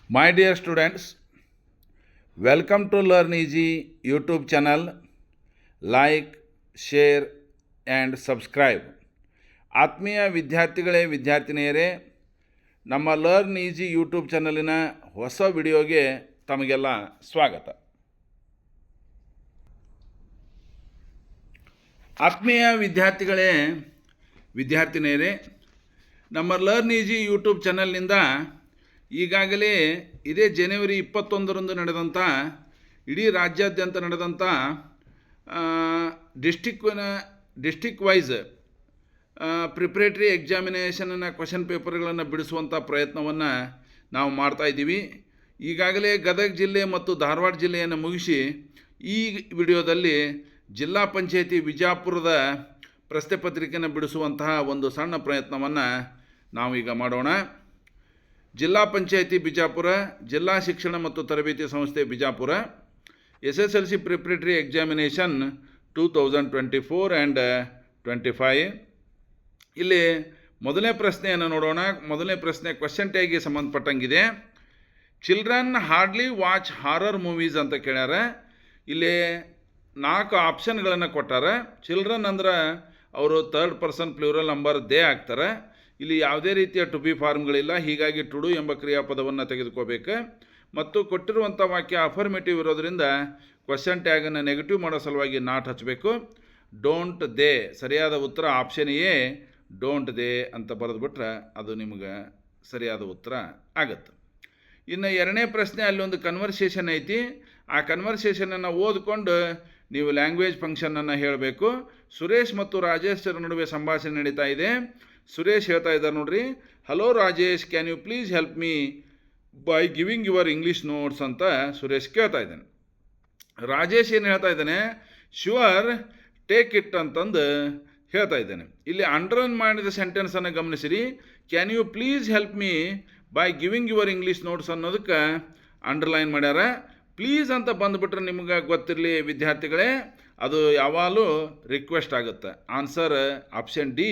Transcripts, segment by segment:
My dear students, welcome to Learn Easy YouTube channel. Like, share and subscribe. ಆತ್ಮೀಯ ವಿದ್ಯಾರ್ಥಿಗಳೇ ವಿದ್ಯಾರ್ಥಿನಿಯರೇ, ನಮ್ಮ learn easy YouTube ಚಾನಲಿನ ಹೊಸ ವಿಡಿಯೋಗೆ ತಮಗೆಲ್ಲ ಸ್ವಾಗತ. ಆತ್ಮೀಯ ವಿದ್ಯಾರ್ಥಿಗಳೇ ವಿದ್ಯಾರ್ಥಿನಿಯರೇ, ನಮ್ಮ ಲರ್ನ್ ಈಜಿ ಯೂಟ್ಯೂಬ್ ಚಾನಲ್ನಿಂದ ಈಗಾಗಲೇ ಇದೇ ಜನವರಿ 21ರಂದು ನಡೆದಂಥ ಇಡೀ ರಾಜ್ಯಾದ್ಯಂತ ನಡೆದಂಥ ಡಿಸ್ಟಿಕ್ ವೈಸ್ ಪ್ರಿಪ್ರೇಟರಿ ಎಕ್ಸಾಮಿನೇಷನ್ನ ಕ್ವಶನ್ ಪೇಪರ್ಗಳನ್ನು ಬಿಡಿಸುವಂಥ ಪ್ರಯತ್ನವನ್ನು ನಾವು ಮಾಡ್ತಾಯಿದ್ದೀವಿ. ಈಗಾಗಲೇ ಗದಗ ಜಿಲ್ಲೆ ಮತ್ತು ಧಾರವಾಡ ಜಿಲ್ಲೆಯನ್ನು ಮುಗಿಸಿ ಈ ವಿಡಿಯೋದಲ್ಲಿ ಜಿಲ್ಲಾ ಪಂಚಾಯತಿ ವಿಜಾಪುರದ ಪ್ರಶ್ನೆ ಪತ್ರಿಕೆಯನ್ನು ಬಿಡಿಸುವಂತಹ ಒಂದು ಸಣ್ಣ ಪ್ರಯತ್ನವನ್ನು ನಾವೀಗ ಮಾಡೋಣ. ಜಿಲ್ಲಾ ಪಂಚಾಯತಿ ಬಿಜಾಪುರ, ಜಿಲ್ಲಾ ಶಿಕ್ಷಣ ಮತ್ತು ತರಬೇತಿ ಸಂಸ್ಥೆ Bijapur, SSLC preparatory examination 2024 and 25. ಇಲ್ಲಿ ಮೊದಲನೇ ಪ್ರಶ್ನೆಯನ್ನು ನೋಡೋಣ. ಮೊದಲನೇ ಪ್ರಶ್ನೆ ಕ್ವಶನ್ ಟ್ಯಾಗಿಗೆ ಸಂಬಂಧಪಟ್ಟಂಗಿದೆ. Children hardly watch horror movies ಅಂತ ಕೇಳ್ಯಾರ. ಇಲ್ಲಿ 4 ಆಪ್ಷನ್ಗಳನ್ನು ಕೊಟ್ಟಾರ. ಚಿಲ್ಡ್ರನ್ ಅಂದ್ರೆ ಅವರು third person plural number they ಆಗ್ತಾರೆ. ಇಲ್ಲಿ ಯಾವುದೇ ರೀತಿಯ ಟು ಬಿ ಫಾರ್ಮ್ಗಳಿಲ್ಲ, ಹೀಗಾಗಿ ಟು ಡು ಎಂಬ ಕ್ರಿಯಾಪದವನ್ನು ತೆಗೆದುಕೋಬೇಕು. ಮತ್ತು ಕೊಟ್ಟಿರುವಂಥ ವಾಕ್ಯ ಅಫರ್ಮೇಟಿವ್ ಇರೋದರಿಂದ ಕ್ವಶನ್ ಟ್ಯಾಗನ್ನು ನೆಗೆಟಿವ್ ಮಾಡೋ ಸಲುವಾಗಿ ನಾಟ್ ಹಚ್ಚಬೇಕು. ಡೋಂಟ್ ದೇ ಸರಿಯಾದ ಉತ್ತರ ಆಪ್ಷನ್ ಎ ಡೋಂಟ್ ದೇ ಅಂತ ಬರೆದುಬಿಟ್ರೆ ಅದು ನಿಮಗೆ ಸರಿಯಾದ ಉತ್ತರ ಆಗುತ್ತೆ. ಇನ್ನು ಎರಡನೇ ಪ್ರಶ್ನೆ, ಅಲ್ಲಿ ಒಂದು ಕನ್ವರ್ಸೇಷನ್ ಐತಿ. ಆ ಕನ್ವರ್ಸೇಷನನ್ನು ಓದ್ಕೊಂಡು ನೀವು ಲ್ಯಾಂಗ್ವೇಜ್ ಫಂಕ್ಷನನ್ನು ಹೇಳಬೇಕು. ಸುರೇಶ್ ಮತ್ತು ರಾಜೇಶ್ವರ ನಡುವೆ ಸಂಭಾಷಣೆ ನಡೀತಾ ಇದೆ. ಸುರೇಶ್ ಹೇಳ್ತಾ ಇದ್ದಾರೆ ನೋಡ್ರಿ, hello Rajesh, can you please help me by giving your English notes ಅಂತ ಸುರೇಶ್ ಕೇಳ್ತಾ ಇದ್ದಾನೆ. ರಾಜೇಶ್ ಏನು ಹೇಳ್ತಾ ಇದ್ದಾನೆ, ಶ್ಯೂರ್ ಟೇಕ್ ಇಟ್ ಅಂತಂದು ಹೇಳ್ತಾ ಇದ್ದಾನೆ. ಇಲ್ಲಿ ಅಂಡರ್ಲೈನ್ ಮಾಡಿದ ಸೆಂಟೆನ್ಸನ್ನು ಗಮನಿಸಿರಿ. Can you please help me by giving your English notes ಅನ್ನೋದಕ್ಕೆ ಅಂಡರ್ಲೈನ್ ಮಾಡ್ಯಾರ. ಪ್ಲೀಸ್ ಅಂತ ಬಂದುಬಿಟ್ರೆ ನಿಮ್ಗೆ ಗೊತ್ತಿರಲಿ ವಿದ್ಯಾರ್ಥಿಗಳೇ, ಅದು ಯಾವಾಗಲೂ ರಿಕ್ವೆಸ್ಟ್ ಆಗುತ್ತೆ. Answer option D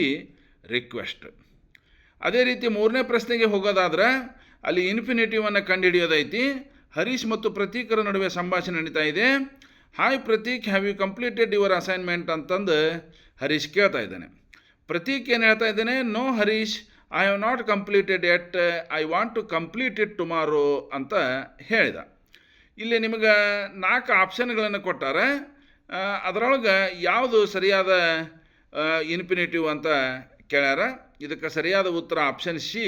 request. ಅದೇ ರೀತಿ ಮೂರನೇ ಪ್ರಶ್ನೆಗೆ ಹೋಗೋದಾದ್ರೆ ಅಲ್ಲಿ ಇನ್ಫಿನಿಟಿವನ್ನು ಕಂಡುಹಿಡಿಯೋದೈತಿ. ಹರೀಶ್ ಮತ್ತು ಪ್ರತೀಕರ ನಡುವೆ ಸಂಭಾಷಣೆ ನಡೀತಾ ಇದೆ. Hi Prateek, have you completed your assignment ಅಂತಂದು ಹರೀಶ್ ಕೇಳ್ತಾ ಇದ್ದಾನೆ. ಪ್ರತೀಕ್ ಏನು ಹೇಳ್ತಾ ಇದ್ದಾನೆ, no Harish, I have not completed yet, I want to complete it tomorrow ಅಂತ ಹೇಳಿದ. ಇಲ್ಲಿ ನಿಮಗೆ 4 ಆಪ್ಷನ್ಗಳನ್ನು ಕೊಟ್ಟಾರೆ. ಅದರೊಳಗೆ ಯಾವುದು ಸರಿಯಾದ ಇನ್ಫಿನಿಟಿವ್ ಅಂತ ಕೇಳ್ಯಾರ. ಇದಕ್ಕೆ ಸರಿಯಾದ ಉತ್ತರ ಆಪ್ಷನ್ ಸಿ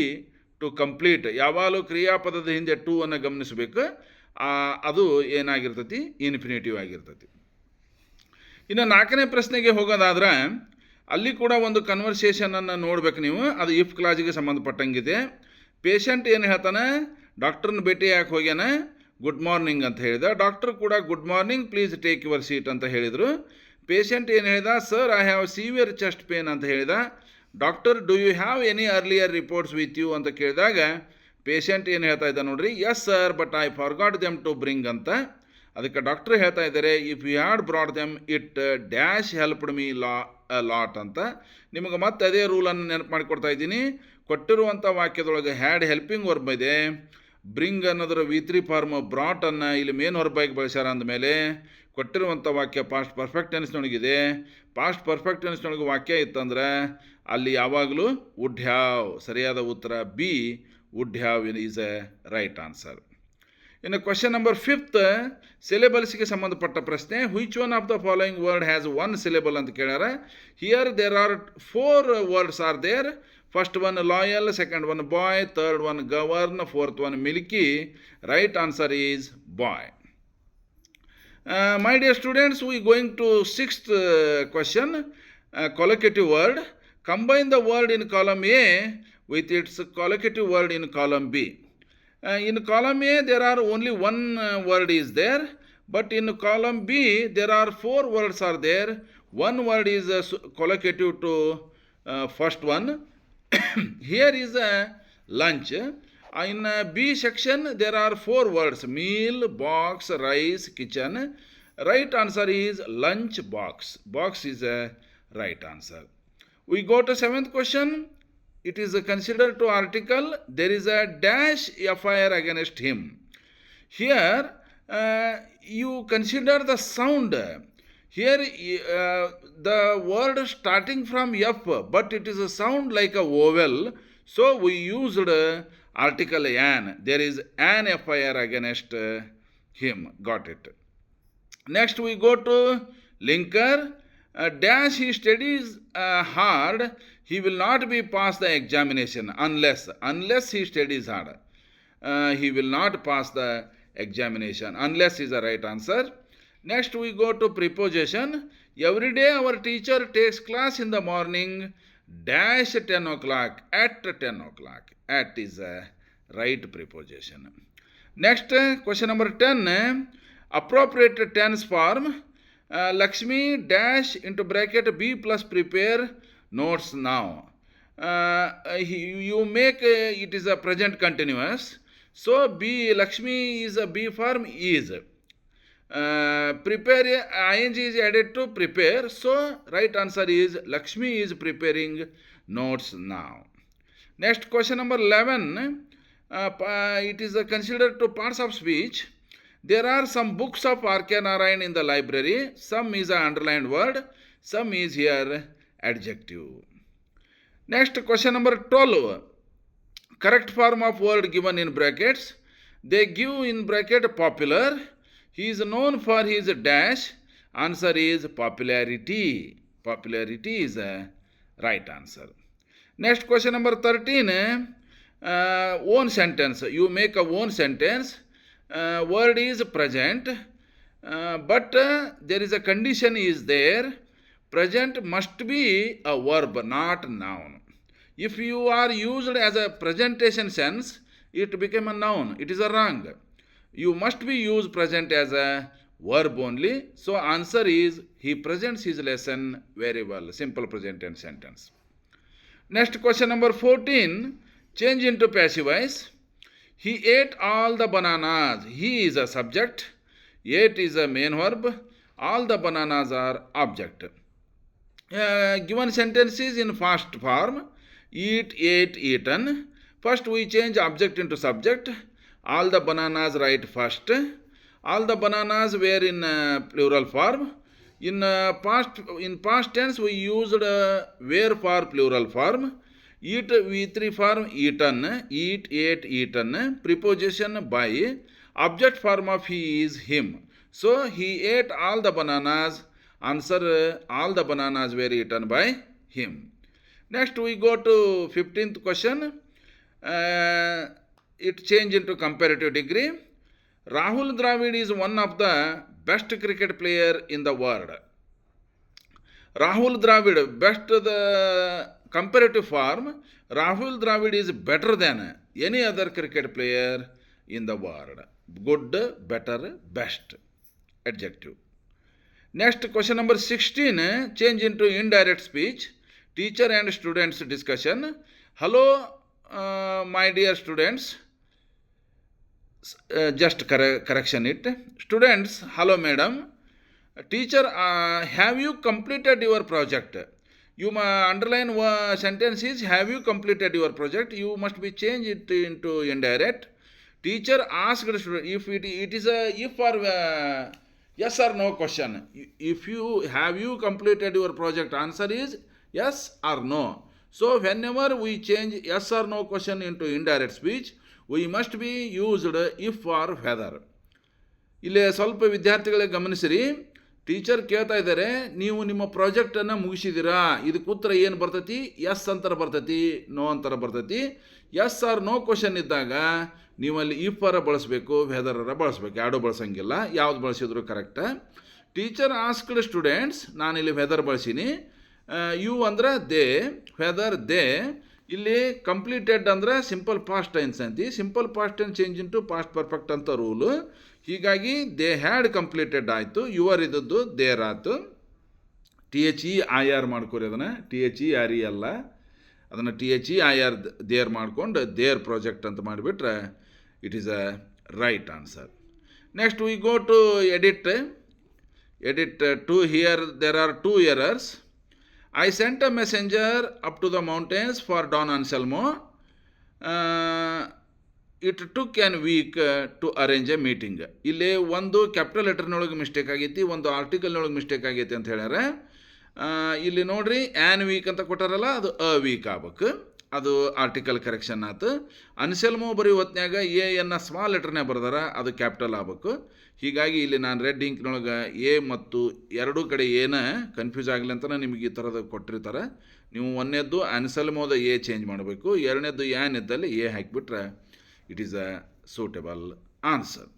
ಟು ಕಂಪ್ಲೀಟ್. ಯಾವಾಗಲೂ ಕ್ರಿಯಾಪದದ ಹಿಂದೆ ಟು ಅನ್ನು ಗಮನಿಸಬೇಕು. ಅದು ಏನಾಗಿರ್ತೈತಿ, ಇನ್ಫಿನಿಟಿವ್ ಆಗಿರ್ತೈತಿ. ಇನ್ನು 4ನೇ ಪ್ರಶ್ನೆಗೆ ಹೋಗೋದಾದ್ರೆ ಅಲ್ಲಿ ಕೂಡ ಒಂದು ಕನ್ವರ್ಸೇಷನನ್ನು ನೋಡ್ಬೇಕು ನೀವು. ಅದು ಇಫ್ ಕ್ಲಾಸಿಗೆ ಸಂಬಂಧಪಟ್ಟಂಗಿದೆ. ಪೇಷಂಟ್ ಏನು ಹೇಳ್ತಾನೆ, ಡಾಕ್ಟ್ರನ್ನ ಭೇಟಿ ಯಾಕೆ ಹೋಗ್ಯಾನ, ಗುಡ್ ಮಾರ್ನಿಂಗ್ ಅಂತ ಹೇಳಿದ. ಡಾಕ್ಟ್ರು ಕೂಡ good morning, please take your seat ಅಂತ ಹೇಳಿದರು. ಪೇಷಂಟ್ ಏನು ಹೇಳಿದ, sir I have severe chest pain ಅಂತ ಹೇಳಿದ. Doctor do you have any earlier reports with you ಅಂತ ಕೇಳಿದಾಗ ಪೇಷಂಟ್ ಏನು ಹೇಳ್ತಾ ಇದ್ದ ನೋಡ್ರಿ, yes sir but I forgot them to bring ಅಂತ. ಅದಕ್ಕೆ ಡಾಕ್ಟ್ರ್ ಹೇಳ್ತಾ ಇದ್ದಾರೆ, if you had brought them it dash helped me lot ಅಂತ. ನಿಮಗೆ ಮತ್ತೆ ಅದೇ ರೂಲನ್ನು ನೆನಪು ಮಾಡಿಕೊಡ್ತಾ ಇದ್ದೀನಿ. ಕೊಟ್ಟಿರುವಂಥ ವಾಕ್ಯದೊಳಗೆ ಹ್ಯಾಡ್ ಹೆಲ್ಪಿಂಗ್ ವರ್ಬ್ ಇದೆ. ಬ್ರಿಂಗ್ ಅನ್ನೋದ್ರ V3 ಫಾರ್ಮ್ ಬ್ರಾಟನ್ನು ಇಲ್ಲಿ ಮೇನ್ ವರ್ಬಾಗಿ ಬಳಸ್ಯಾರ ಅಂದಮೇಲೆ ಕೊಟ್ಟಿರುವಂಥ ವಾಕ್ಯ ಪಾಸ್ಟ್ ಪರ್ಫೆಕ್ಟ್ ಟೆನ್ಸ್ನೊಳಗಿದೆ. ಪಾಸ್ಟ್ ಪರ್ಫೆಕ್ಟ್ ಟೆನ್ಸ್ನೊಳಗೆ ವಾಕ್ಯ ಇತ್ತಂದ್ರೆ ಅಲ್ಲಿ ಯಾವಾಗಲೂ ವುಡ್ ಹ್ಯಾವ್. ಸರಿಯಾದ ಉತ್ತರ B would have is a right answer. ಇನ್ನು ಕ್ವಶನ್ ನಂಬರ್ 5 ಸಿಲೆಬಲ್ಸ್ಗೆ ಸಂಬಂಧಪಟ್ಟ ಪ್ರಶ್ನೆ. Which one of the following word has 1 syllable ಅಂತ ಕೇಳ್ಯಾರ. Here there are 4 words are there. First one loyal, second one boy, third one govern, fourth one milky. Right answer is boy. My dear students, we going to 6th question, collocative word. Combine the word in column A with its collocative word in column B. In column A there are only 1 word is there, but in column B there are 4 words are there. 1 word is collocative to first one. Here is a lunch. In B section there are 4 words, meal, box, rice, kitchen. Right answer is lunch box. Box is a right answer. We go to 7th question. it is considered to article, there is a dash FIR against him. Here you consider the sound. Here the word starting from F, but it is a sound like a vowel, so we used article an. There is an FIR against him. Got it. Next we go to linker. Dash he studies hard, he will not be pass the examination unless he studies hard. He will not pass the examination. Unless is the right answer. Next we go to preposition. Every day our teacher takes class in the morning dash 10 o'clock, at 10 o'clock. At is a right preposition. Next question number 10. Appropriate tense form. Lakshmi dash into bracket B plus prepare notes now. You make it is a present continuous. So B, Lakshmi is a B form is. Prepare, ing is added to prepare. So right answer is Lakshmi is preparing notes now. Next question number 11. It is considered to parts of speech. There are some books of R.K. Narayan in the library. Some is an underlined word. Some is here adjective. Next question number 12. Correct form of word given in brackets. They give in bracket popular. He is known for his dash. Answer is popularity. Popularity is a right answer. Next question number 13. Own sentence. You make a own sentence. Word is present, but there is a condition is there. Present must be a verb, not noun. If you are used as a presentation sense, it became a noun. It is a wrong. You must be used present as a verb only. So answer is he presents his lesson very well. Simple present tense sentence. Next question number 14. Change into passive voice. He ate all the bananas. He is a subject. Ate is a main verb. All the bananas are object. Given sentence is in past form. Eat, ate, eaten. First we change object into subject. All the bananas write first. All the bananas were in plural form. In past tense we used were for plural form. Eat V3 form eaten, eat, ate, eaten. Preposition by. Object form of he is him. So he ate all the bananas. Answer all the bananas were eaten by him. Next we go to 15th question. It change into comparative degree. Rahul Dravid is one of the best cricket player in the world. Rahul Dravid, best the comparative form. Rahul Dravid is better than any other cricket player in the world. Good, better, best. Adjective. Next question number 16. Change into indirect speech. Teacher and students discussion. Hello, my dear students. Just correction it. Students, hello madam. Teacher, have you completed your project? You underline sentence is have you completed your project. You must be changed it into indirect. Teacher asked student if it is a if or yes or no question. If you have you completed your project, answer is yes or no. So whenever we change yes or no question into indirect speech, we must be used if or whether. ಇಲ್ಲಿ ಸ್ವಲ್ಪ ವಿದ್ಯಾರ್ಥಿಗಳಿಗೆ ಗಮನಿಸಿರಿ. Teacher ಕೇಳ್ತಾ ಇದ್ದಾರೆ, ನೀವು ನಿಮ್ಮ ಪ್ರಾಜೆಕ್ಟನ್ನು ಮುಗಿಸಿದ್ದೀರಾ, ಇದಕ್ಕೆ ಉತ್ತರ ಏನು ಬರ್ತೈತಿ? ಎಸ್ ಅಂತರ ಬರ್ತೈತಿ, ನೋ ಅಂತರ ಬರ್ತೈತಿ. ಎಸ್ ಆರ್ ನೋ ಕ್ವಶನ್ ಇದ್ದಾಗ ನೀವಲ್ಲಿ ಇಫರ ಬಳಸಬೇಕು, ವೆದರರ ಬಳಸಬೇಕು. ಎರಡೂ ಬಳಸಂಗಿಲ್ಲ, ಯಾವ್ದು ಬಳಸಿದ್ರು ಕರೆಕ್ಟ. ಟೀಚರ್ ಆಸ್ಕ್ಡ್ ಸ್ಟೂಡೆಂಟ್ಸ್, ನಾನಿಲ್ಲಿ ವೆದರ್ ಬಳಸೀನಿ. ಯು ಅಂದ್ರೆ ದೇ, ವೆದರ್ ದೇ. ಇಲ್ಲಿ ಕಂಪ್ಲೀಟೆಡ್ ಅಂದರೆ ಸಿಂಪಲ್ ಪಾಸ್ಟ್ ಟೆನ್ಸ್ ಅಂತಿ. Simple past tense change into past perfect ಅಂತ ರೂಲು. ಹೀಗಾಗಿ ದೇ ಹ್ಯಾಡ್ ಕಂಪ್ಲೀಟೆಡ್ ಆಯಿತು, ಯುವರ್ ಇದ್ದದ್ದು ದೇರ್ ಆಯಿತು. THEIR ಮಾಡ್ಕೊರಿ, ಅದನ್ನು THERE ಅಲ್ಲ, ಅದನ್ನು THEIR ದೇರ್ ಮಾಡ್ಕೊಂಡು ದೇರ್ ಪ್ರಾಜೆಕ್ಟ್ ಅಂತ ಮಾಡಿಬಿಟ್ರೆ it is a right answer. Next we go to edit. Two here there are 2 errors. I sent a messenger up to the mountains for Don Anselmo. It took an week to arrange a meeting. ಇಲ್ಲಿ ಒಂದು capital ಲೆಟರ್ನೊಳಗೆ mistake ಆಗೈತಿ, ಒಂದು ಆರ್ಟಿಕಲ್ನೊಳಗೆ mistake ಆಗೈತಿ ಅಂತ ಹೇಳ್ಯಾರ. ಇಲ್ಲಿ ನೋಡ್ರಿ, an weak ಅಂತ ಕೊಟ್ಟಾರಲ್ಲ, ಅದು ಅ ವೀಕ್ ಆಗ್ಬೇಕು, ಅದು ಆರ್ಟಿಕಲ್ ಕರೆಕ್ಷನ್ ಆಯ್ತು. ಅನ್ಸೆಲ್ಮೋ ಬರೆಯುವ ಹೊತ್ನ್ಯಾಗ ಎ ಎನ್ನ ಸ್ಮಾಲ್ ಲೆಟರ್ನಾಗ ಬರ್ದಾರ, ಅದು ಕ್ಯಾಪಿಟಲ್ ಆಗ್ಬೇಕು. ಹೀಗಾಗಿ ಇಲ್ಲಿ ನಾನು ರೆಡ್ ಇಂಕ್ನೊಳಗೆ ಎ ಮತ್ತು ಎರಡೂ ಕಡೆ ಏನ ಕನ್ಫ್ಯೂಸ್ ಆಗಲಿ ಅಂತ ನಿಮಗೆ ಈ ಥರದ ಕೊಟ್ಟಿರ್ತಾರೆ. ನೀವು ಒಂದನೇದ್ದು ಅನ್ಸೆಲ್ಮೋದ ಎ ಚೇಂಜ್ ಮಾಡಬೇಕು, ಎರಡನೇದ್ದು ಆ್ಯನ್ ಇದ್ದಲ್ಲಿ ಎ ಹಾಕಿಬಿಟ್ರೆ it is a suitable answer.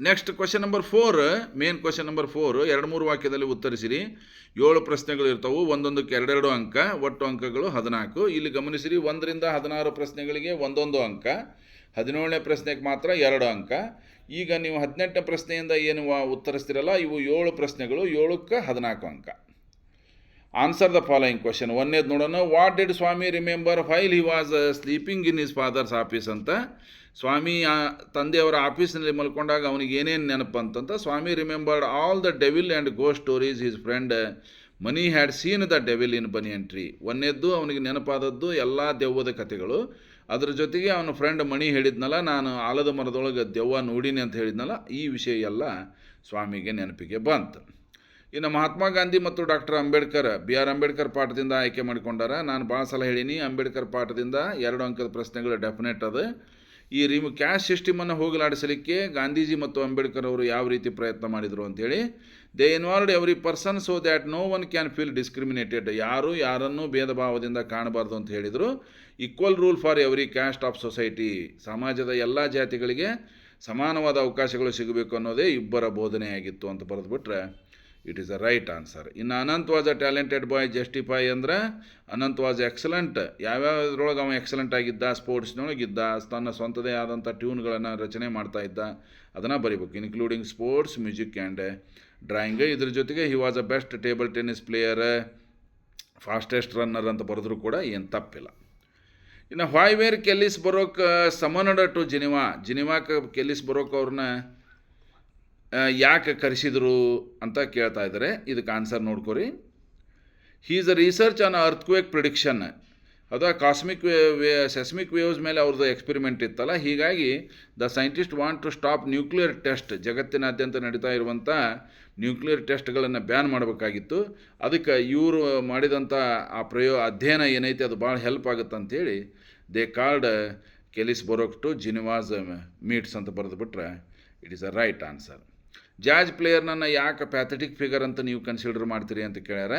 Next question number 4, main question number 4, 2-3 ವಾಕ್ಯದಲ್ಲಿ ಉತ್ತರಿಸಿರಿ. 7 ಪ್ರಶ್ನೆಗಳು ಇರ್ತವೆ, ಒಂದೊಂದಕ್ಕೆ 2 ಅಂಕ, ಒಟ್ಟು ಅಂಕಗಳು 14. ಇಲ್ಲಿ ಗಮನಿಸಿರಿ, 1ರಿಂದ 16 ಪ್ರಶ್ನೆಗಳಿಗೆ 1 ಅಂಕ, 17ನೇ ಪ್ರಶ್ನೆಗೆ ಮಾತ್ರ 2 ಅಂಕ. ಈಗ ನೀವು 18ನೇ ಪ್ರಶ್ನೆಯಿಂದ ಏನು ಉತ್ತರಿಸ್ತಿರಲ್ಲ, ಇವು 7 ಪ್ರಶ್ನೆಗಳು, 7ಕ್ಕೆ 14 ಅಂಕ. Answer the following question. ಒಂದೇದು ನೋಡೋಣ. What did Swami remember while he was sleeping in his father's office ಅಂತ. ಸ್ವಾಮಿ ತಂದೆಯವರ ಆಫೀಸ್ನಲ್ಲಿ ಮಲ್ಕೊಂಡಾಗ ಅವನಿಗೆ ಏನೇನು ನೆನಪು ಅಂತಂತ. Swami remembered all the devil and ghost stories his friend Mani had seen the devil in banyan tree. ಒಂದೇದ್ದು ಅವನಿಗೆ ನೆನಪಾದದ್ದು ಎಲ್ಲ ದೆವ್ವದ ಕಥೆಗಳು. ಅದ್ರ ಜೊತೆಗೆ ಅವನ ಫ್ರೆಂಡ್ ಮಣಿ ಹೇಳಿದ್ನಲ್ಲ, ನಾನು ಆಲದ ಮರದೊಳಗೆ ದೆವ್ವ ನೋಡೀನಿ ಅಂತ ಹೇಳಿದ್ನಲ್ಲ, ಈ ವಿಷಯ ಎಲ್ಲ ಸ್ವಾಮಿಗೆ ನೆನಪಿಗೆ ಬಂತು. ಇನ್ನು ಮಹಾತ್ಮ ಗಾಂಧಿ ಮತ್ತು doctor Ambedkar, B R Ambedkar ಪಾಠದಿಂದ ಆಯ್ಕೆ ಮಾಡಿಕೊಂಡಾರ. ನಾನು ಭಾಳ ಸಲ ಹೇಳೀನಿ, ಅಂಬೇಡ್ಕರ್ ಪಾಠದಿಂದ 2 ಅಂಕದ ಪ್ರಶ್ನೆಗಳು ಡೆಫಿನೆಟ್ ಅದು. ಈ ಕ್ಯಾಸ್ಟ್ ಸಿಸ್ಟಮನ್ನು ಹೋಗಲಾಡಿಸಲಿಕ್ಕೆ ಗಾಂಧೀಜಿ ಮತ್ತು ಅಂಬೇಡ್ಕರ್ ಅವರು ಯಾವ ರೀತಿ ಪ್ರಯತ್ನ ಮಾಡಿದರು ಅಂತೇಳಿ. They involved every person so that no one can feel discriminated. ಯಾರು ಯಾರನ್ನೂ ಭೇದ ಭಾವದಿಂದ ಕಾಣಬಾರ್ದು ಅಂತ ಹೇಳಿದರು. Equal rule for every caste of society. ಸಮಾಜದ ಎಲ್ಲ ಜಾತಿಗಳಿಗೆ ಸಮಾನವಾದ ಅವಕಾಶಗಳು ಸಿಗಬೇಕು ಅನ್ನೋದೇ ಇಬ್ಬರ ಬೋಧನೆಯಾಗಿತ್ತು ಅಂತ ಬರೆದುಬಿಟ್ರೆ it is a right answer. ಇನ್ನು Anant was a talented boy, justify ಅಂದ್ರೆ ಅನಂತ್ ವಾಸ್ ಎಕ್ಸಲೆಂಟ್. ಯಾವ್ಯಾವ್ದ್ರೊಳಗೆ ಅವನು ಎಕ್ಸಲೆಂಟ್ ಆಗಿದ್ದ, ಸ್ಪೋರ್ಟ್ಸ್ನೊಳಗಿದ್ದ, ತನ್ನ ಸ್ವಂತದೇ ಆದಂಥ ಟ್ಯೂನ್ಗಳನ್ನು ರಚನೆ ಮಾಡ್ತಾ ಇದ್ದ, ಅದನ್ನು ಬರೀಬೇಕು. Including sports, music and drawing. ಇದ್ರ ಜೊತೆಗೆ he was a best table tennis player, fastest runner ಅಂತ ಬರೆದ್ರೂ ಕೂಡ ಏನು ತಪ್ಪಿಲ್ಲ. ಇನ್ನು ವೈ ವೇರ್ ಕೆಲ್ಲಿಸ್ ಬರೋಕ್ ಸಮನ್ಡ್ ಟು ಜಿನಿವಾ. ಜಿನಿವಾಕ್ಕೆ ಕೆಲ್ಲಿಸ್ ಬರೋಕ್ ಅವ್ರನ್ನ ಯಾಕೆ ಕರೆಸಿದರು ಅಂತ ಕೇಳ್ತಾ ಇದ್ದಾರೆ. ಇದಕ್ಕೆ ಆನ್ಸರ್ ನೋಡ್ಕೊರಿ. He is a research on earthquake prediction. ಅದು ಕಾಸ್ಮಿಕ್ ಸೆಸ್ಮಿಕ್ ವೇವ್ಸ್ ಮೇಲೆ ಅವ್ರದ್ದು ಎಕ್ಸ್ಪೆರಿಮೆಂಟ್ ಇತ್ತಲ್ಲ, ಹೀಗಾಗಿ the scientist want to stop nuclear test. ಜಗತ್ತಿನಾದ್ಯಂತ ನಡೀತಾ ಇರುವಂಥ ನ್ಯೂಕ್ಲಿಯರ್ ಟೆಸ್ಟ್ಗಳನ್ನು ಬ್ಯಾನ್ ಮಾಡಬೇಕಾಗಿತ್ತು. ಅದಕ್ಕೆ ಇವರು ಮಾಡಿದಂಥ ಆ ಅಧ್ಯಯನ ಏನೈತೆ ಅದು ಭಾಳ ಹೆಲ್ಪ್ ಆಗುತ್ತೆ ಅಂಥೇಳಿ ದೇ ಕಾಲ್ಡ್ ಕೆಲಿಸ್ ಬರೋಕ್ ಟು ಜಿನಿವಾಸ್ ಮೀಟ್ಸ್ ಅಂತ ಬರೆದುಬಿಟ್ರೆ it is a right answer. Jazz ಪ್ಲೇಯರ್ನನ್ನು ಯಾಕೆ ಪ್ಯಾಥೆಟಿಕ್ ಫಿಗರ್ ಅಂತ ನೀವು ಕನ್ಸಿಡರ್ ಮಾಡ್ತೀರಿ ಅಂತ ಕೇಳ್ಯಾರ.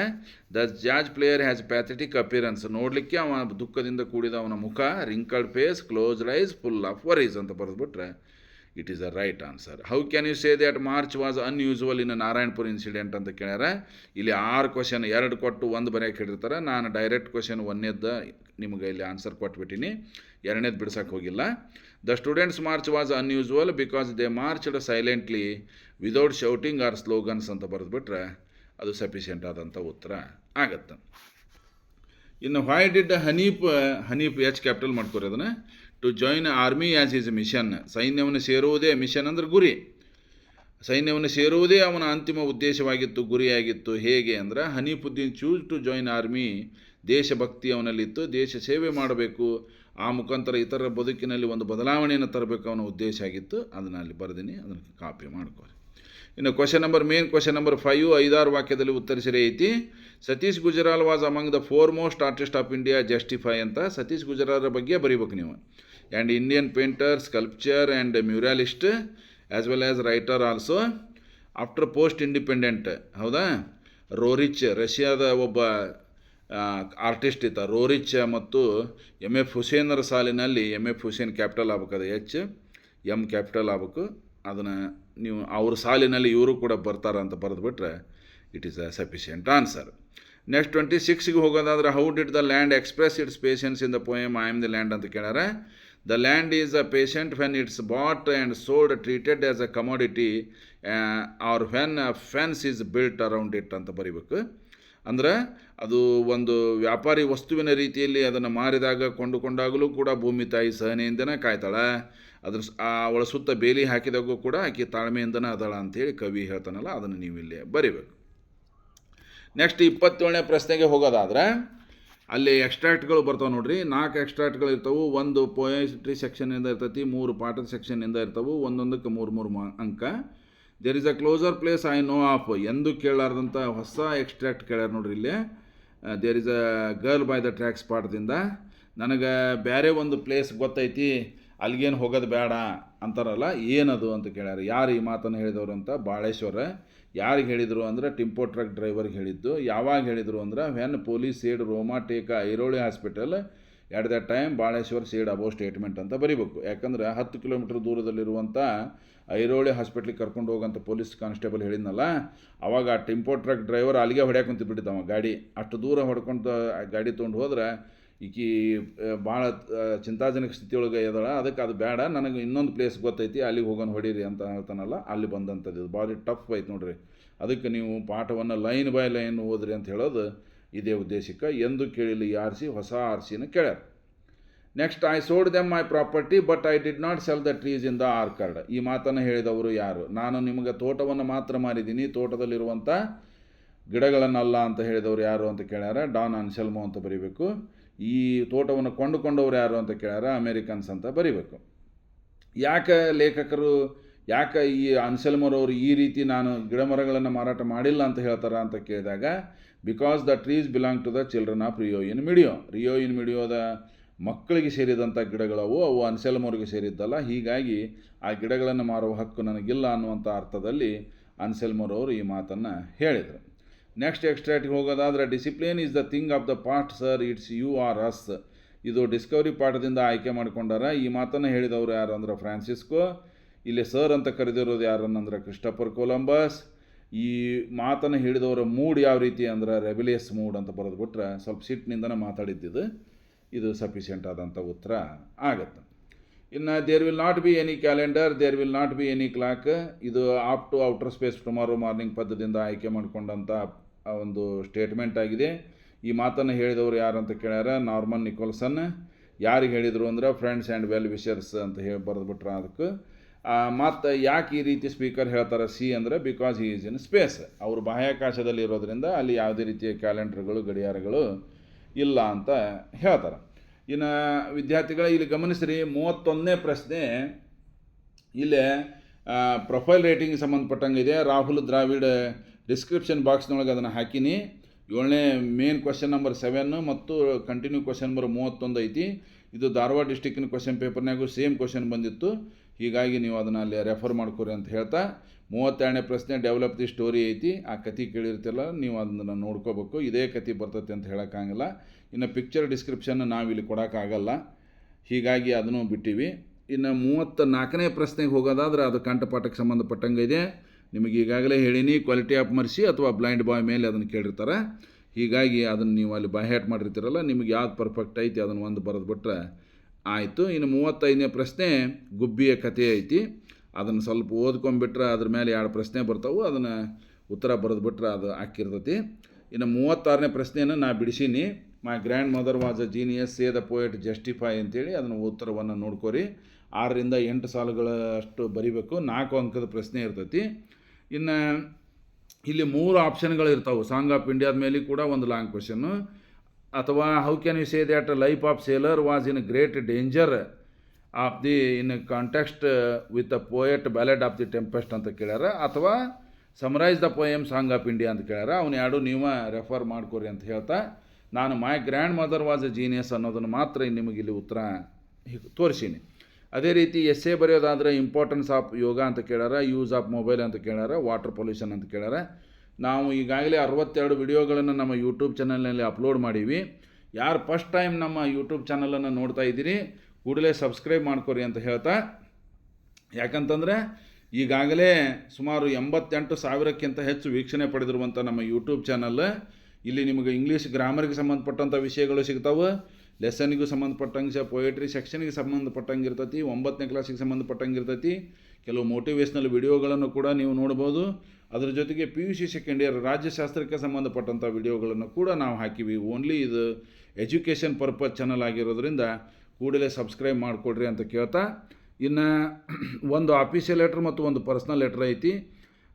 The jazz player has pathetic appearance. ನೋಡಲಿಕ್ಕೆ ಅವ ದುಃಖದಿಂದ ಕೂಡಿದ ಅವನ ಮುಖ, wrinkled face, closed eyes, full of worries ಅಂತ ಬರೆದುಬಿಟ್ರೆ it is a right answer. How can you say that march was unusual in Narayanpur incident ಅಂತ ಕೇಳ್ಯಾರ. ಇಲ್ಲಿ 6 ಕ್ವಶನ್ 2 ಕೊಟ್ಟು 1 ಬರೆಯೋಕೆ ಹೇಳಿರ್ತಾರೆ. ನಾನು ಡೈರೆಕ್ಟ್ ಕ್ವಶನ್ 1ನೇದ್ದು ನಿಮಗೆ ಇಲ್ಲಿ ಆನ್ಸರ್ ಕೊಟ್ಬಿಟ್ಟಿನಿ, 2ನೇದು ಬಿಡ್ಸೋಕೆ ಹೋಗಿಲ್ಲ. The students march was unusual because they marched silently without shouting or slogans ಅಂತ ಬರೆದುಬಿಟ್ರೆ ಅದು ಸಫಿಷಿಯೆಂಟ್ ಆದಂಥ ಉತ್ತರ ಆಗತ್ತೆ. ಇನ್ನು why did Hanif H capital ಮಾಡ್ಕೊರಿ ಅದನ್ನು. To join army as is mission. ಸೈನ್ಯವನ್ನು ಸೇರುವುದೇ, ಮಿಷನ್ ಅಂದ್ರೆ ಗುರಿ, ಸೈನ್ಯವನ್ನು ಸೇರುವುದೇ ಅವನ ಅಂತಿಮ ಉದ್ದೇಶವಾಗಿತ್ತು, ಗುರಿಯಾಗಿತ್ತು. ಹೇಗೆ ಅಂದ್ರೆ Hanifuddin choose to join army. ದೇಶಭಕ್ತಿ ಅವನಲ್ಲಿತ್ತು, ದೇಶ ಸೇವೆ ಮಾಡಬೇಕು, ಆ ಮುಖಾಂತರ ಇತರ ಬದುಕಿನಲ್ಲಿ ಒಂದು ಬದಲಾವಣೆಯನ್ನು ತರಬೇಕು ಅವನ ಉದ್ದೇಶ ಆಗಿತ್ತು. ಅದನ್ನು ಅಲ್ಲಿ ಬರೆದೀನಿ, ಅದನ್ನು ಕಾಪಿ ಮಾಡ್ಕೊಳ್ಳಿ. ಇನ್ನು ಮೇನ್ ಕ್ವಶನ್ ನಂಬರ್ 5, 5-6 ವಾಕ್ಯದಲ್ಲಿ ಉತ್ತರಿಸಿರಿ ಐತಿ. Satish Gujral was among the 4 artist of India, justify ಅಂತ. ಸತೀಶ್ ಗುಜರಾಲ್ರ ಬಗ್ಗೆ ಬರೀಬೇಕು ನೀವು. And Indian painter, sculpture and muralist as well as writer also. After post independent, ಹೌದಾ. ರೋರಿಚ್, ರಷ್ಯಾದ ಒಬ್ಬ ಆರ್ಟಿಸ್ಟ್ ಇತ್ತ ರೋರಿಚ್, ಮತ್ತು MF ಹುಸೇನರ ಸಾಲಿನಲ್ಲಿ MF ಹುಸೇನ್ ಕ್ಯಾಪಿಟಲ್ ಆಗ್ಬೇಕು, ಅದು M ಕ್ಯಾಪಿಟಲ್ ಆಗ್ಬೇಕು. ಅದನ್ನು ನೀವು ಅವ್ರ ಸಾಲಿನಲ್ಲಿ ಇವರು ಕೂಡ ಬರ್ತಾರ ಅಂತ ಬರೆದುಬಿಟ್ರೆ it is a sufficient answer. Next 26ಗೆ ಹೋಗೋದಾದ್ರೆ how did the land express its patience in the poem I am the land ಅಂತ ಕೇಳ್ಯಾರ. The land is a patient when it's bought and sold treated as a commodity or when a fence is built around it ಅಂತ ಬರೀಬೇಕು. ಅಂದ್ರೆ ಅದು ಒಂದು ವ್ಯಾಪಾರಿ ವಸ್ತುವಿನ ರೀತಿಯಲ್ಲಿ ಅದನ್ನು ಮಾರಿದಾಗ ಕೊಂಡುಕೊಂಡಾಗಲೂ ಕೂಡ ಭೂಮಿ ತಾಯಿ ಸಹನೆಯಿಂದನೇ ಕಾಯ್ತಾಳೆ. ಅದ್ರ ಅವಳ ಸುತ್ತ ಬೇಲಿ ಹಾಕಿದಾಗೂ ಕೂಡ ಆಕೆ ತಾಳ್ಮೆಯಿಂದನೇ ಅದಳ ಅಂಥೇಳಿ ಕವಿ ಹೇಳ್ತಾನಲ್ಲ, ಅದನ್ನು ನೀವು ಇಲ್ಲಿ ಬರೀಬೇಕು. ನೆಕ್ಸ್ಟ್ 27ನೇ ಪ್ರಶ್ನೆಗೆ ಹೋಗೋದಾದ್ರೆ ಅಲ್ಲಿ ಎಕ್ಸ್ಟ್ರಾಕ್ಟ್ಗಳು ಬರ್ತಾವೆ ನೋಡ್ರಿ. 4 ಎಕ್ಸ್ಟ್ರಾಕ್ಟ್ಗಳು ಇರ್ತವೆ. ಒಂದು ಪೋಯಟ್ರಿ ಸೆಕ್ಷನಿಂದ ಇರ್ತೈತಿ, 3 ಪಾಠದ ಸೆಕ್ಷನ್ನಿಂದ ಇರ್ತವೆ. ಒಂದೊಂದಕ್ಕೆ 3 ಅಂಕ. There is a closer place I know of. ಎಂದು ಕೇಳಾರ್ದಂಥ ಹೊಸ ಎಕ್ಸ್ಟ್ರಾಕ್ಟ್ ಕೇಳ್ಯಾರ ನೋಡ್ರಿ ಇಲ್ಲಿ. There is a girl by the tracks ಪಾಠದಿಂದ ನನಗೆ ಬೇರೆ ಒಂದು ಪ್ಲೇಸ್ ಗೊತ್ತೈತಿ, ಅಲ್ಲಿಗೇನು ಹೋಗೋದು ಬೇಡ ಅಂತಾರಲ್ಲ, ಏನದು ಅಂತ ಕೇಳ್ಯಾರ. ಯಾರು ಈ ಮಾತನ್ನು ಹೇಳಿದವರು ಅಂತ ಬಾಳೇಶ್ವರ. ಯಾರಿಗೆ ಹೇಳಿದರು ಅಂದ್ರೆ ಟಿಂಪೋ ಟ್ರಕ್ ಡ್ರೈವರ್ಗೆ ಹೇಳಿದ್ದು. ಯಾವಾಗ ಹೇಳಿದರು ಅಂದ್ರೆ when police said Roma take Airoli hospital at the time Baleshwar said above statement ಅಂತ ಬರೀಬೇಕು. ಯಾಕಂದ್ರೆ 10 ಕಿಲೋಮೀಟ್ರ್ ದೂರದಲ್ಲಿರುವಂಥ ಐರೋಳಿ ಹಾಸ್ಪಿಟ್ಲಿಗೆ ಕರ್ಕೊಂಡು ಹೋಗೋಂಥ ಪೊಲೀಸ್ ಕಾನ್ಸ್ಟೇಬಲ್ ಹೇಳಿದ್ನಲ್ಲ, ಅವಾಗ ಆ ಟಿಂಪೋ ಟ್ರಕ್ ಡ್ರೈವರ್ ಅಲ್ಲಿಗೆ ಹೊಡ್ಯಾಕೆ ಕುಂತು ಬಿಟ್ಟಿದ್ದವ ಗಾಡಿ. ಅಷ್ಟು ದೂರ ಹೊಡ್ಕೊಂಡು ಗಾಡಿ ತೊಗೊಂಡು ಹೋದ್ರೆ ಈಕಿ ಭಾಳ ಚಿಂತಾಜನಕ ಸ್ಥಿತಿಯೊಳಗೆ ಇದ್ದಾಳ. ಅದಕ್ಕೆ ಅದು ಬೇಡ, ನನಗೆ ಇನ್ನೊಂದು ಪ್ಲೇಸ್ ಗೊತ್ತೈತಿ, ಅಲ್ಲಿಗೆ ಹೋಗೋಣ ಹೊಡೀರಿ ಅಂತ ಹೇಳ್ತಾನಲ್ಲ, ಅಲ್ಲಿ ಬಂದಂಥದ್ದು. ಇದು ಭಾರಿ ಟಫ್ ಐತೆ ನೋಡ್ರಿ. ಅದಕ್ಕೆ ನೀವು ಪಾಠವನ್ನು ಲೈನ್ ಬೈ ಲೈನ್ ಓದ್ರಿ ಅಂತ ಹೇಳೋದು ಇದೇ ಉದ್ದೇಶಕ್ಕೆ. ಎಂದು ಕೇಳಿಲ್ಲ ಈ ಆರ್ ಸಿ, ಹೊಸ ಆರ್ ಸಿನ ಕೇಳ್ಯಾರ. Next, I sold them my property but I did not sell the trees in the orchard. ಈ ಮಾತನ್ನು ಹೇಳಿದವರು ಯಾರು? ನಾನು ನಿಮಗೆ ತೋಟವನ್ನು ಮಾತ್ರ ಮಾರಿದ್ದೀನಿ, ತೋಟದಲ್ಲಿರುವಂಥ ಗಿಡಗಳನ್ನಲ್ಲ ಅಂತ ಹೇಳಿದವರು ಯಾರು ಅಂತ ಕೇಳ್ಯಾರ. ಡಾನ್ ಅನ್ಸೆಲ್ಮೋ ಅಂತ ಬರೀಬೇಕು. ಈ ತೋಟವನ್ನು ಕೊಂಡುಕೊಂಡವ್ರು ಯಾರು ಅಂತ ಕೇಳ್ಯಾರ. ಅಮೇರಿಕನ್ಸ್ ಅಂತ ಬರೀಬೇಕು. ಯಾಕೆ ಲೇಖಕರು, ಯಾಕೆ ಈ ಅನ್ಸೆಲ್ಮೋರವರು ಈ ರೀತಿ ನಾನು ಗಿಡ ಮರಗಳನ್ನು ಮಾರಾಟ ಮಾಡಿಲ್ಲ ಅಂತ ಹೇಳ್ತಾರ ಅಂತ ಕೇಳಿದಾಗ, because the trees belong to the children of Rio in Medio. Rio in ಮಿಡಿಯೋದ ಮಕ್ಕಳಿಗೆ ಸೇರಿದಂಥ ಗಿಡಗಳವು, ಅವು ಅನ್ಸೆಲ್ಮೋರಿಗೆ ಸೇರಿದ್ದಲ್ಲ. ಹೀಗಾಗಿ ಆ ಗಿಡಗಳನ್ನು ಮಾರುವ ಹಕ್ಕು ನನಗಿಲ್ಲ ಅನ್ನುವಂಥ ಅರ್ಥದಲ್ಲಿ ಅನ್ಸೆಲ್ಮೋರವರು ಈ ಮಾತನ್ನು ಹೇಳಿದರು. ನೆಕ್ಸ್ಟ್ ಎಕ್ಸ್ಟ್ರಾಕ್ಟಿಗೆ ಹೋಗೋದಾದರೆ, discipline is the thing of the past sir, it's you are us. ಇದು ಡಿಸ್ಕವರಿ ಪಾಠದಿಂದ ಆಯ್ಕೆ ಮಾಡ್ಕೊಂಡಾರ. ಈ ಮಾತನ್ನು ಹೇಳಿದವರು ಯಾರು ಅಂದ್ರೆ ಫ್ರಾನ್ಸಿಸ್ಕೋ. ಇಲ್ಲಿ ಸರ್ ಅಂತ ಕರೆದಿರೋದು ಯಾರನ್ನಂದ್ರೆ ಕ್ರಿಸ್ಟಫರ್ ಕೊಲಂಬಸ್. ಈ ಮಾತನ್ನು ಹೇಳಿದವರ ಮೂಡ್ ಯಾವ ರೀತಿ ಅಂದ್ರೆ ರೆಬಿಲಿಯಸ್ ಮೂಡ್ ಅಂತ ಬರೆದುಬಿಟ್ರೆ ಸ್ವಲ್ಪ ಸಿಟ್ಟಿನಿಂದನೇ ಮಾತಾಡಿದ್ದು ಇದು ಸಫಿಷಿಯೆಂಟ್ ಆದಂಥ ಉತ್ತರ ಆಗುತ್ತೆ. ಇನ್ನು there will not be any calendar, there will not be any clock. ಇದು up to outer space tomorrow morning ಪದ್ಯದಿಂದ ಆಯ್ಕೆ ಮಾಡಿಕೊಂಡಂಥ ಒಂದು ಸ್ಟೇಟ್ಮೆಂಟ್ ಆಗಿದೆ. ಈ ಮಾತನ್ನು ಹೇಳಿದವರು ಯಾರು ಅಂತ ಕೇಳ್ಯಾರ. Norman Nicholson. ಯಾರಿಗೆ ಹೇಳಿದರು ಅಂದ್ರೆ ಫ್ರೆಂಡ್ಸ್ ಆ್ಯಂಡ್ ವೆಲ್ ವಿಷರ್ಸ್ ಅಂತ ಹೇಳಿ ಬರೆದುಬಿಟ್ರೆ ಅದಕ್ಕೆ. ಮತ್ತು ಯಾಕೆ ಈ ರೀತಿ ಸ್ಪೀಕರ್ ಹೇಳ್ತಾರೆ ಸಿ ಅಂದರೆ because he is in space. ಅವರು ಬಾಹ್ಯಾಕಾಶದಲ್ಲಿ ಇರೋದರಿಂದ ಅಲ್ಲಿ ಯಾವುದೇ ರೀತಿಯ ಕ್ಯಾಲೆಂಡರ್ಗಳು ಗಡಿಯಾರಗಳು ಇಲ್ಲ ಅಂತ ಹೇಳ್ತಾರೆ. ಇನ್ನು ವಿದ್ಯಾರ್ಥಿಗಳ ಇಲ್ಲಿ ಗಮನಿಸ್ರಿ, 31ನೇ ಪ್ರಶ್ನೆ ಇಲ್ಲೇ ಪ್ರೊಫೈಲ್ ರೇಟಿಂಗ್ ಸಂಬಂಧಪಟ್ಟಂಗೆ ಇದೆ. ರಾಹುಲ್ ದ್ರಾವಿಡ್ ಡಿಸ್ಕ್ರಿಪ್ಷನ್ ಬಾಕ್ಸ್ನೊಳಗೆ ಅದನ್ನು ಹಾಕಿನಿ. 7ನೇ ಮೇನ್ ಕ್ವಶನ್ ನಂಬರ್ 7 ಮತ್ತು ಕಂಟಿನ್ಯೂ ಕ್ವಶನ್ ನಂಬರ್ 31 ಐತಿ. ಇದು ಧಾರವಾಡ ಡಿಸ್ಟಿಕ್ಕಿನ ಕ್ವಶನ್ ಪೇಪರ್ನಾಗೂ ಸೇಮ್ ಕ್ವಶನ್ ಬಂದಿತ್ತು. ಹೀಗಾಗಿ ನೀವು ಅದನ್ನು ಅಲ್ಲಿ ರೆಫರ್ ಮಾಡ್ಕೊರಿ ಅಂತ ಹೇಳ್ತಾ, 32ನೇ ಪ್ರಶ್ನೆ ಡೆವಲಪ್ ದಿ ಸ್ಟೋರಿ ಐತಿ. ಆ ಕತೆ ಕೇಳಿರ್ತಿಲ್ಲ, ನೀವು ಅದನ್ನು ನೋಡ್ಕೋಬೇಕು. ಇದೇ ಕತೆ ಬರ್ತೈತೆ ಅಂತ ಹೇಳೋಕ್ಕಾಗಲ್ಲ. ಇನ್ನು ಪಿಕ್ಚರ್ ಡಿಸ್ಕ್ರಿಪ್ಷನ್ ನಾವಿಲ್ಲಿ ಕೊಡೋಕ್ಕಾಗಲ್ಲ, ಹೀಗಾಗಿ ಅದನ್ನು ಬಿಟ್ಟಿವಿ. ಇನ್ನು 34ನೇ ಪ್ರಶ್ನೆಗೆ ಹೋಗೋದಾದ್ರೆ ಅದು ಕಂಠಪಾಠಕ್ಕೆ ಸಂಬಂಧಪಟ್ಟಂಗೆ ಇದೆ. ನಿಮಗೆ ಈಗಾಗಲೇ ಹೇಳಿನಿ, ಕ್ವಾಲಿಟಿ ಆಫ್ ಮರ್ಸಿ ಅಥವಾ ಬ್ಲೈಂಡ್ ಬಾಯ್ ಮೇಲೆ ಅದನ್ನು ಕೇಳಿರ್ತಾರೆ. ಹೀಗಾಗಿ ಅದನ್ನು ನೀವು ಅಲ್ಲಿ ಬೈಹ್ಯಾಟ್ ಮಾಡಿರ್ತೀರಲ್ಲ, ನಿಮಗೆ ಯಾವ್ದು ಪರ್ಫೆಕ್ಟ್ ಐತಿ ಅದನ್ನು ಒಂದು ಬರೆದುಬಿಟ್ರೆ ಆಯಿತು. ಇನ್ನು 35ನೇ ಪ್ರಶ್ನೆ ಗುಬ್ಬಿಯ ಕಥೆ ಐತಿ. ಅದನ್ನು ಸ್ವಲ್ಪ ಓದ್ಕೊಂಡ್ಬಿಟ್ರೆ ಅದ್ರ ಮೇಲೆ 2 ಪ್ರಶ್ನೆ ಬರ್ತಾವೆ, ಅದನ್ನು ಉತ್ತರ ಬರೆದುಬಿಟ್ರೆ ಅದು ಹಾಕಿರ್ತೈತಿ. ಇನ್ನು 36ನೇ ಪ್ರಶ್ನೆಯನ್ನು ನಾ ಬಿಡಿಸೀನಿ. My grandmother was a genius say the poet justify ಅಂತೇಳಿ ಅದನ್ನು ಉತ್ತರವನ್ನು ನೋಡ್ಕೋರಿ. 6 ರಿಂದ 8 ಸಾಲುಗಳಷ್ಟು ಬರಿಬೇಕು. 4 ಅಂಕದ ಪ್ರಶ್ನೆ ಇರ್ತೈತಿ. ಇನ್ನು ಇಲ್ಲಿ 3 ಆಪ್ಷನ್ಗಳು ಇರ್ತಾವೆ. ಸಾಂಗ್ ಆಫ್ ಇಂಡಿಯಾದ ಮೇಲೆ ಕೂಡ ಒಂದು ಲಾಂಗ್ ಕ್ವೆಶನ್ನು, ಅಥವಾ how can you say that life of sailor was in great danger of the in context with the poet ballad of the tempest ಅಂತ ಕೇಳ್ಯಾರ, ಅಥವಾ summarise the poem song of India ಅಂತ ಕೇಳ್ಯಾರ. ಅವನು 2 ನೀವು refer ಮಾಡ್ಕೊರಿ ಅಂತ ಹೇಳ್ತಾ, ನಾನು my grandmother was a genius ಅನ್ನೋದನ್ನು ಮಾತ್ರ ನಿಮಗೆ ಇಲ್ಲಿ ಉತ್ತರ ತೋರಿಸೀನಿ. ಅದೇ ರೀತಿ ಎಸ್ಸೆ ಬರೆಯೋದಾದರೆ ಇಂಪಾರ್ಟೆನ್ಸ್ ಆಫ್ ಯೋಗ ಅಂತ ಕೇಳ್ಯಾರ, ಯೂಸ್ ಆಫ್ ಮೊಬೈಲ್ ಅಂತ ಕೇಳ್ಯಾರ, ವಾಟರ್ ಪೊಲ್ಯೂಷನ್ ಅಂತ ಕೇಳ್ಯಾರ. ನಾವು ಈಗಾಗಲೇ 62 ವಿಡಿಯೋಗಳನ್ನು ನಮ್ಮ ಯೂಟ್ಯೂಬ್ ಚಾನಲ್ನಲ್ಲಿ ಅಪ್ಲೋಡ್ ಮಾಡೀವಿ. ಯಾರು ಫಸ್ಟ್ ಟೈಮ್ ನಮ್ಮ ಯೂಟ್ಯೂಬ್ ಚಾನಲನ್ನು ನೋಡ್ತಾ ಇದ್ದೀರಿ ಕೂಡಲೇ ಸಬ್ಸ್ಕ್ರೈಬ್ ಮಾಡ್ಕೊರಿ ಅಂತ ಹೇಳ್ತಾ, ಯಾಕಂತಂದರೆ ಈಗಾಗಲೇ ಸುಮಾರು 88,000ಕ್ಕಿಂತ ಹೆಚ್ಚು ವೀಕ್ಷಣೆ ಪಡೆದಿರುವಂಥ ನಮ್ಮ ಯೂಟ್ಯೂಬ್ ಚಾನಲ್. ಇಲ್ಲಿ ನಿಮಗೆ ಇಂಗ್ಲೀಷ್ ಗ್ರಾಮರ್ಗೆ ಸಂಬಂಧಪಟ್ಟಂಥ ವಿಷಯಗಳು ಸಿಗ್ತಾವೆ, ಲೆಸನ್ನಿಗೂ ಸಂಬಂಧಪಟ್ಟಂಗೆ, ಪೊಯೆಟ್ರಿ ಸೆಕ್ಷನ್ಗೆ ಸಂಬಂಧಪಟ್ಟಂಗೆ ಇರ್ತೈತಿ, 9ನೇ ಕ್ಲಾಸಿಗೆ ಸಂಬಂಧಪಟ್ಟಂಗೆ ಇರ್ತೈತಿ. ಕೆಲವು ಮೋಟಿವೇಶ್ನಲ್ ವಿಡಿಯೋಗಳನ್ನು ಕೂಡ ನೀವು ನೋಡ್ಬೋದು. ಅದರ ಜೊತೆಗೆ PUC ಸೆಕೆಂಡ್ ಇಯರ್ ರಾಜ್ಯಶಾಸ್ತ್ರಕ್ಕೆ ಸಂಬಂಧಪಟ್ಟಂಥ ವಿಡಿಯೋಗಳನ್ನು ಕೂಡ ನಾವು ಹಾಕಿವಿ. ಓನ್ಲಿ ಇದು ಎಜುಕೇಷನ್ ಪರ್ಪಸ್ ಚಾನಲ್ ಆಗಿರೋದ್ರಿಂದ ಕೂಡಲೇ ಸಬ್ಸ್ಕ್ರೈಬ್ ಮಾಡಿಕೊಡ್ರಿ ಅಂತ ಕೇಳ್ತಾ, ಇನ್ನು ಒಂದು ಆಫೀಷಿಯಲ್ ಲೆಟ್ರ್ ಮತ್ತು ಒಂದು ಪರ್ಸ್ನಲ್ ಲೆಟ್ರ್ ಐತಿ.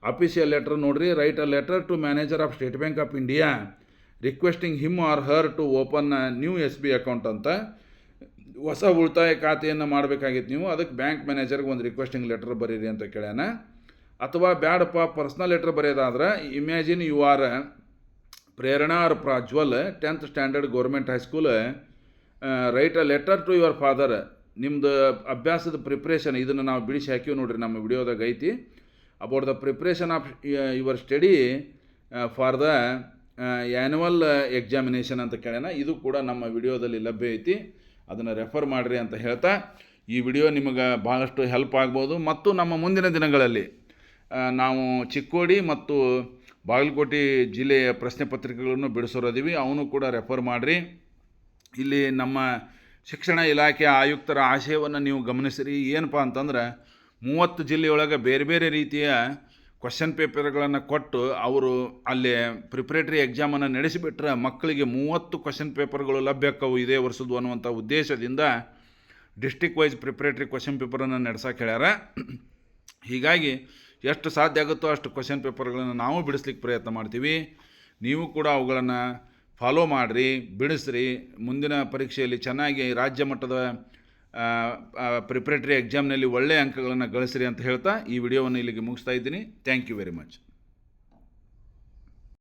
ಅಫಿಷಿಯಲ್ ಲೆಟರ್ ನೋಡ್ರಿ. Write a letter to manager of State Bank of India requesting him or her to open new SB account ಅಂತ. ಹೊಸ ಉಳಿತಾಯ ಖಾತೆಯನ್ನು ಮಾಡಬೇಕಾಗಿತ್ತು ನೀವು, ಅದಕ್ಕೆ ಬ್ಯಾಂಕ್ ಮ್ಯಾನೇಜರ್ಗೆ ಒಂದು ರಿಕ್ವೆಸ್ಟಿಂಗ್ ಲೆಟರ್ ಬರೀರಿ ಅಂತ ಕೇಳ್ಯಾನ. ಅಥವಾ ಬ್ಯಾಡಪ್ಪ ಪರ್ಸ್ನಲ್ ಲೆಟರ್ ಬರೆಯೋದಾದ್ರೆ, imagine you are Prerana or Prajwal 10th standard government high school, write a letter to your father. ನಿಮ್ಮದು ಅಭ್ಯಾಸದ ಪ್ರಿಪ್ರೇಷನ್ ಇದನ್ನು ನಾವು ಬಿಡಿಸಿ ಹಾಕಿವಿ ನೋಡ್ರಿ, ನಮ್ಮ ವಿಡಿಯೋದಾಗ ಐತಿ. About the preparation of your study for the annual examination ಅಂತ ಕೇಳ್ಯಾನ. ಇದು ಕೂಡ ನಮ್ಮ ವಿಡಿಯೋದಲ್ಲಿ ಲಭ್ಯ ಐತಿ, ಅದನ್ನು ರೆಫರ್ ಮಾಡಿರಿ ಅಂತ ಹೇಳ್ತಾ ಈ ವಿಡಿಯೋ ನಿಮಗೆ ಭಾಳಷ್ಟು ಹೆಲ್ಪ್ ಆಗ್ಬೋದು. ಮತ್ತು ನಮ್ಮ ಮುಂದಿನ ದಿನಗಳಲ್ಲಿ ನಾವು ಚಿಕ್ಕೋಡಿ ಮತ್ತು ಬಾಗಲಕೋಟೆ ಜಿಲ್ಲೆಯ ಪ್ರಶ್ನೆ ಪತ್ರಿಕೆಗಳನ್ನು ಬಿಡಿಸೋರದೀವಿ, ಅವನು ಕೂಡ ರೆಫರ್ ಮಾಡಿರಿ. ಇಲ್ಲಿ ನಮ್ಮ ಶಿಕ್ಷಣ ಇಲಾಖೆಯ ಆಯುಕ್ತರ ಆಶಯವನ್ನು ನೀವು ಗಮನಿಸಿರಿ. ಏನಪ್ಪ ಅಂತಂದ್ರೆ 30 ಜಿಲ್ಲೆಯೊಳಗೆ ಬೇರೆ ಬೇರೆ ರೀತಿಯ ಕ್ವಶನ್ ಪೇಪರ್ಗಳನ್ನು ಕೊಟ್ಟು ಅವರು ಅಲ್ಲಿ ಪ್ರಿಪ್ರೇಟರಿ ಎಕ್ಸಾಮನ್ನು ನಡೆಸಿಬಿಟ್ರೆ ಮಕ್ಕಳಿಗೆ 30 ಕ್ವಶನ್ ಪೇಪರ್ಗಳು ಲಭ್ಯಕ್ಕವು ಇದೇ ವರ್ಷದ್ದು ಅನ್ನುವಂಥ ಉದ್ದೇಶದಿಂದ ಡಿಸ್ಟ್ರಿಕ್ಟ್ ವೈಸ್ ಪ್ರಿಪ್ರೇಟರಿ ಕ್ವಶನ್ ಪೇಪರನ್ನು ನಡೆಸೋಕೆ ಹೇಳ್ಯಾರ. ಹೀಗಾಗಿ ಎಷ್ಟು ಸಾಧ್ಯ ಆಗುತ್ತೋ ಅಷ್ಟು ಕ್ವಶನ್ ಪೇಪರ್ಗಳನ್ನು ನಾವು ಬಿಡಿಸ್ಲಿಕ್ಕೆ ಪ್ರಯತ್ನ ಮಾಡ್ತೀವಿ. ನೀವು ಕೂಡ ಅವುಗಳನ್ನು ಫಾಲೋ ಮಾಡಿರಿ, ಬಿಡಿಸ್ರಿ. ಮುಂದಿನ ಪರೀಕ್ಷೆಯಲ್ಲಿ ಚೆನ್ನಾಗಿ ರಾಜ್ಯ ಮಟ್ಟದ ಪ್ರಿಪ್ರೇಟರಿ ಎಕ್ಸಾಮ್ನಲ್ಲಿ ಒಳ್ಳೆಯ ಅಂಕಗಳನ್ನು ಗಳಿಸ್ರಿ ಅಂತ ಹೇಳ್ತಾ ಈ ವಿಡಿಯೋವನ್ನು ಇಲ್ಲಿಗೆ ಮುಗಿಸ್ತಾ ಇದ್ದೀನಿ. Thank you very much.